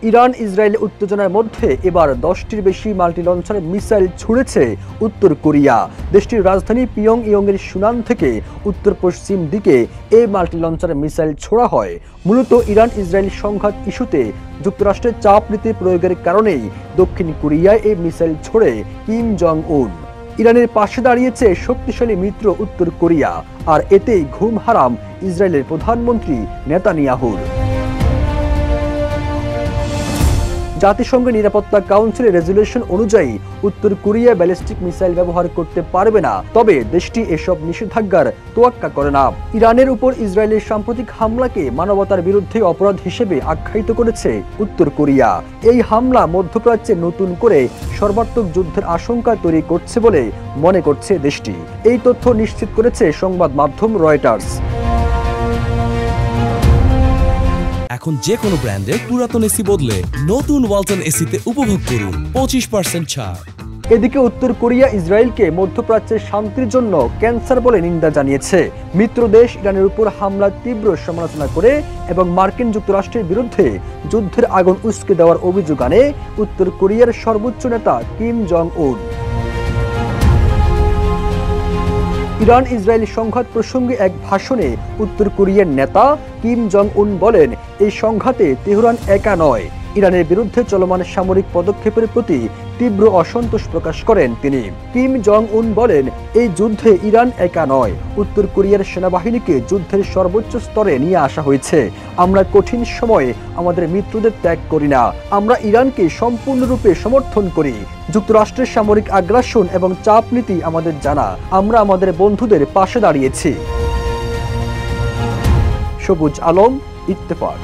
Iran Israel উত্তেজনার মধ্যে এবার 10টির বেশি মাল্টি লঞ্চার মিসাইল ছুড়েছে উত্তর কোরিয়া। দেশটির রাজধানী পিয়ংইয়ংয়ের সুনান থেকে উত্তর পশ্চিম দিকে এই মাল্টি লঞ্চার মিসাইল ছোড়া হয়। মূলত ইরান ইসরায়েল সংঘাত ইস্যুতে যুক্তরাষ্ট্রের চাপ নীতি প্রয়োগের কারণেই দক্ষিণ কোরিয়ায় এই মিসাইল ছোড়ে কিম জং উন। ইরানের পাশে দাঁড়িয়েছে শক্তিশালী মিত্র উত্তর কোরিয়া, আর এতেই ঘুম হারাম ইসরায়েলের প্রধানমন্ত্রী নেতানিয়াহুর। জাতিসংঘের নিরাপত্তা কাউন্সিলের রেজুলেশন অনুযায়ী উত্তর কোরিয়া ব্যালিস্টিক মিসাইল ব্যবহার করতে পারবে না, তবে দেশটি এসব নিষেধাজ্ঞার তোয়াক্কা করে না। ইরানের উপর ইসরায়েলের সাম্প্রতিক হামলাকে মানবতার বিরুদ্ধে অপরাধ হিসেবে আখ্যায়িত করেছে উত্তর কোরিয়া। এই হামলা মধ্যপ্রাচ্যে নতুন করে সর্বাত্মক যুদ্ধের আশঙ্কা তৈরি করছে বলে মনে করছে দেশটি। এই তথ্য নিশ্চিত করেছে সংবাদ মাধ্যম রয়টার্স। এখন যে কোনো ব্র্যান্ডের পুরাতন এসি বদলে নতুন ওয়ালটন এসিতে উপভোগ করুন 25% ছাড়। এদিকে উত্তর কোরিয়া ইসরায়েলকে মধ্যপ্রাচ্যের শান্তির জন্য ক্যান্সার বলে নিন্দা জানিয়েছে। মিত্র দেশ ইরানের উপর হামলার তীব্র সমালোচনা করে এবং মার্কিন যুক্তরাষ্ট্রের বিরুদ্ধে যুদ্ধের আগুন উস্কে দেওয়ার অভিযোগ আনে উত্তর কোরিয়ার সর্বোচ্চ নেতা কিম জং উন। ইরান ইসরায়েল সংঘাত প্রসঙ্গে এক ভাষণে উত্তর কোরিয়ার নেতা কিম জং উন বলেন, এই সংঘাতে তেহরান একা নয়। ইরানের বিরুদ্ধে চলমান সামরিক পদক্ষেপের প্রতি তীব্র অসন্তোষ প্রকাশ করেন তিনি। কিম জং উন বলেন, এই যুদ্ধে ইরান একা নয়, উত্তর কোরিয়ার সেনাবাহিনীকে যুদ্ধের সর্বোচ্চ স্তরে নিয়ে আসা হয়েছে। আমরা কঠিন সময়ে আমাদের মিত্রদের ত্যাগ করি না, আমরা ইরানকে সম্পূর্ণরূপে সমর্থন করি। যুক্তরাষ্ট্রের সামরিক আগ্রাসন এবং চাপ নীতি আমাদের জানা, আমরা আমাদের বন্ধুদের পাশে দাঁড়িয়েছি। সবুজ আলম, ইত্তেফাক।